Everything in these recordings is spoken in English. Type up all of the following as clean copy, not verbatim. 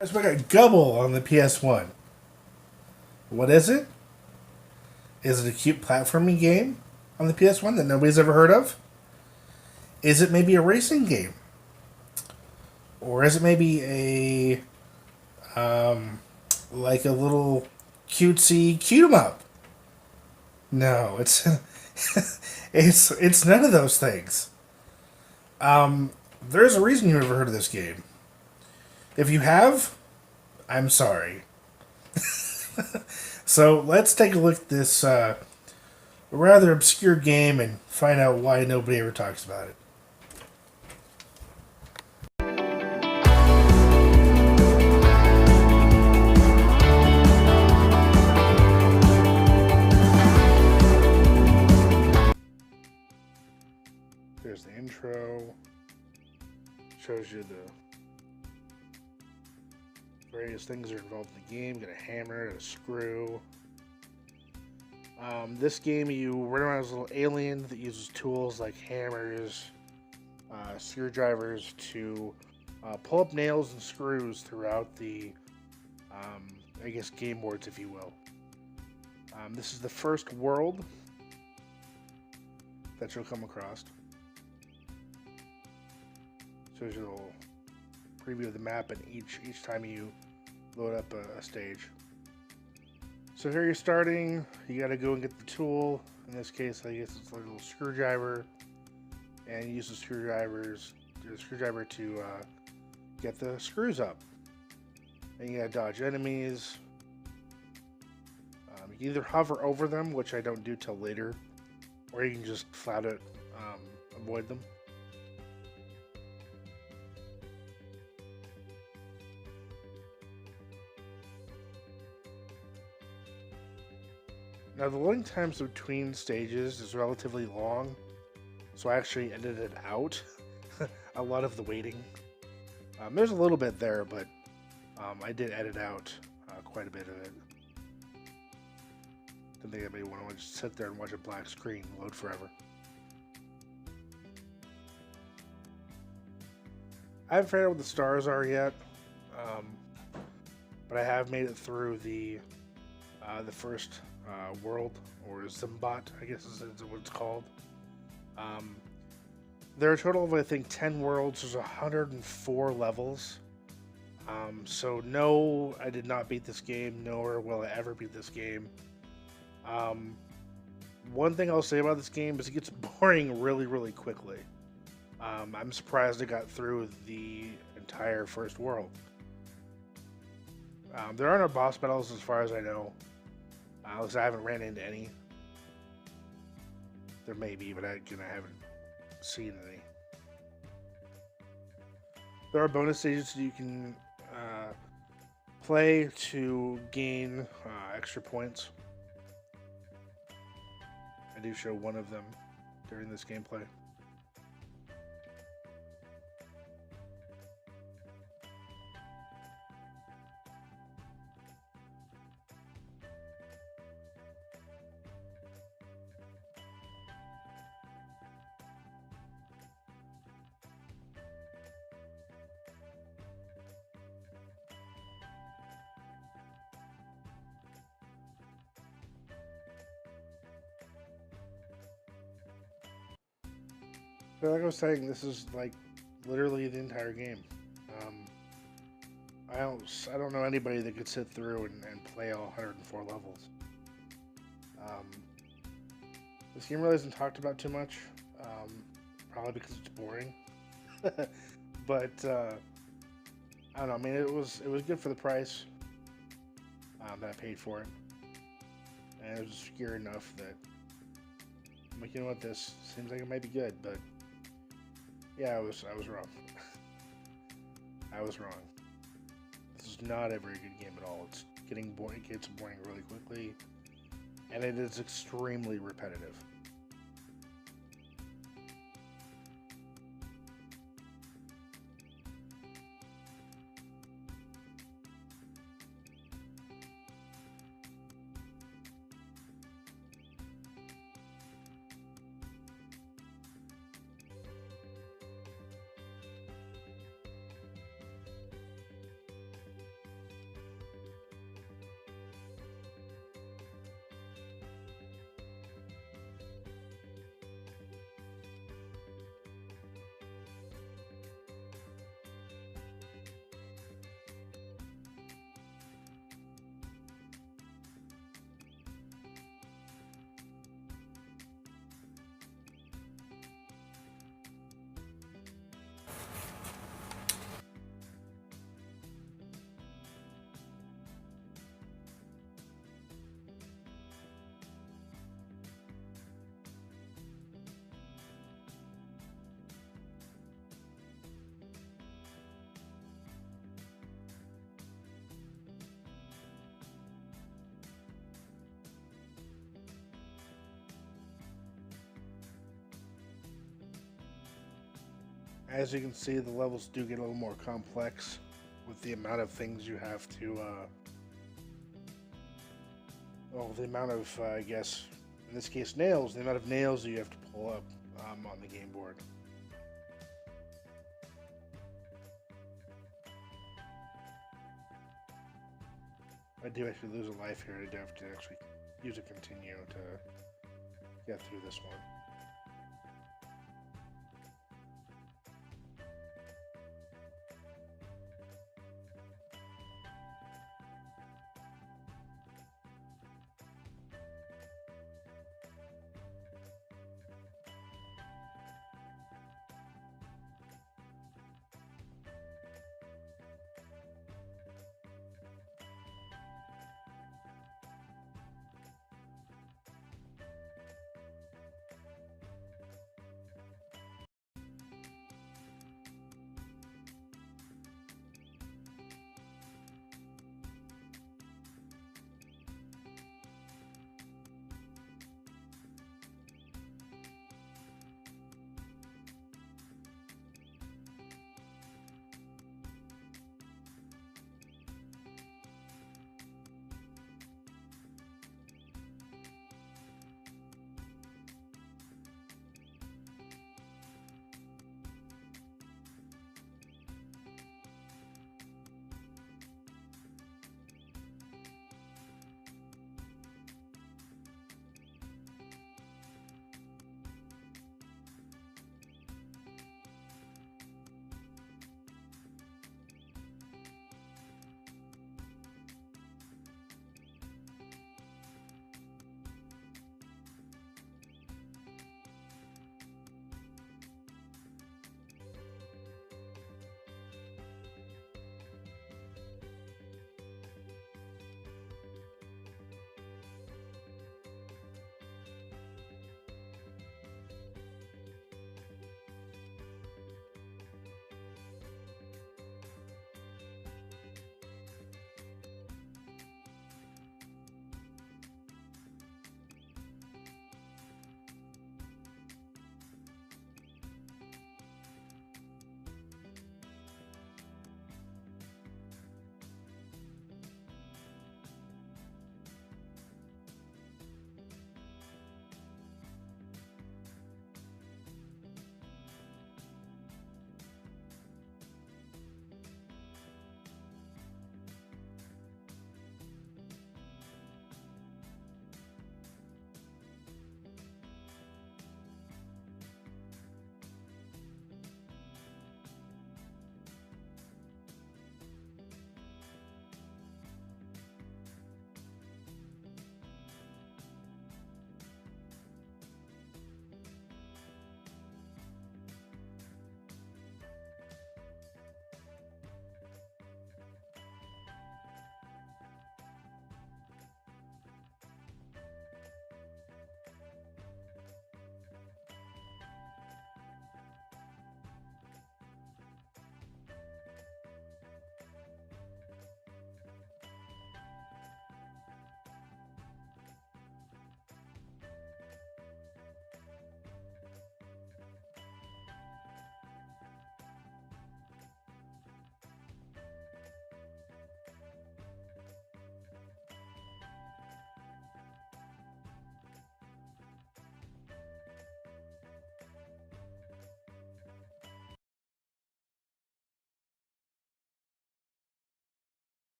Let's look at Gubble on the PS1. What is it? Is it a cute platforming game on the PS1 that nobody's ever heard of? Is it maybe a racing game? Or is it maybe like a little cutesy cute 'em up? No, it's it's none of those things. There's a reason you've never heard of this game. If you have, I'm sorry. So let's take a look at this rather obscure game and find out why nobody ever talks about it. There's the intro. Shows you the various things that are involved in the game. Got a hammer, a screw. This game, you run around as a little alien that uses tools like hammers, screwdrivers to pull up nails and screws throughout the, I guess, game boards, if you will. This is the first world that you'll come across. Shows you a little preview of the map, and each time you load up a stage. So here you're starting. You got to go and get the tool. In this case, I guess it's like a little screwdriver, and you use the screwdriver to get the screws up. And you gotta dodge enemies. You can either hover over them, which I don't do till later, or you can just flat out avoid them. Now the loading times between stages is relatively long, so I actually edited out a lot of the waiting. There's a little bit there, but I did edit out quite a bit of it. Didn't think anybody want to just sit there and watch a black screen load forever. I haven't figured out what the stars are yet, but I have made it through the first world, or Zimbot, I guess is what it's called. There are a total of, I think, 10 worlds. There's 104 levels. So no, I did not beat this game, nor will I ever beat this game. One thing I'll say about this game is it gets boring really, really quickly. I'm surprised I got through the entire first world. There are no boss battles as far as I know. At least I haven't ran into any. There may be, but I haven't seen any. There are bonus stages you can play to gain extra points. I do show one of them during this gameplay. So like I was saying, this is like literally the entire game. I don't know anybody that could sit through and play all 104 levels. This game really isn't talked about too much, probably because it's boring. But I don't know. I mean, it was good for the price that I paid for it, and it was obscure enough that I'm like, you know what, this seems like it might be good, but yeah, I was wrong. I was wrong. This is not a very good game at all. It's getting boring. It gets boring really quickly, and it is extremely repetitive. As you can see, the levels do get a little more complex with the amount of things you have to, well, the amount of, I guess, in this case, nails, the amount of nails that you have to pull up on the game board. I do actually lose a life here. I do have to actually use a continue to get through this one.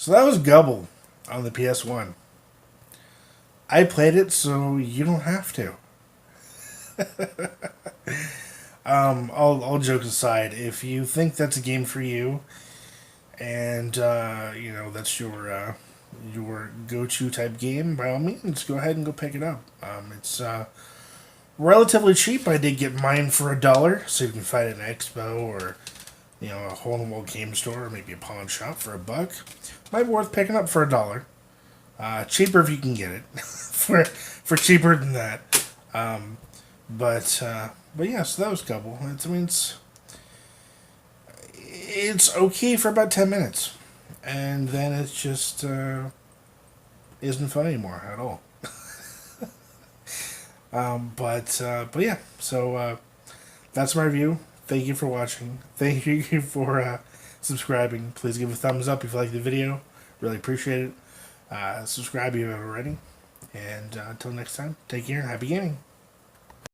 So that was Gubble on the PS1. I played it, so you don't have to. All jokes aside, if you think that's a game for you, and that's your go-to type game, by all means, go ahead and go pick it up. It's relatively cheap. I did get mine for $1, so you can find it in an expo or a hole-in-the-wall game store, or maybe a pawn shop for $1. Might be worth picking up for $1. Cheaper if you can get it for cheaper than that. But yeah, so that was Gubble. It's okay for about 10 minutes, and then it just isn't fun anymore at all. But yeah, so that's my review. Thank you for watching. Thank you for subscribing. Please give a thumbs up if you like the video. Really appreciate it. Subscribe if you haven't already. And until next time, take care and happy gaming.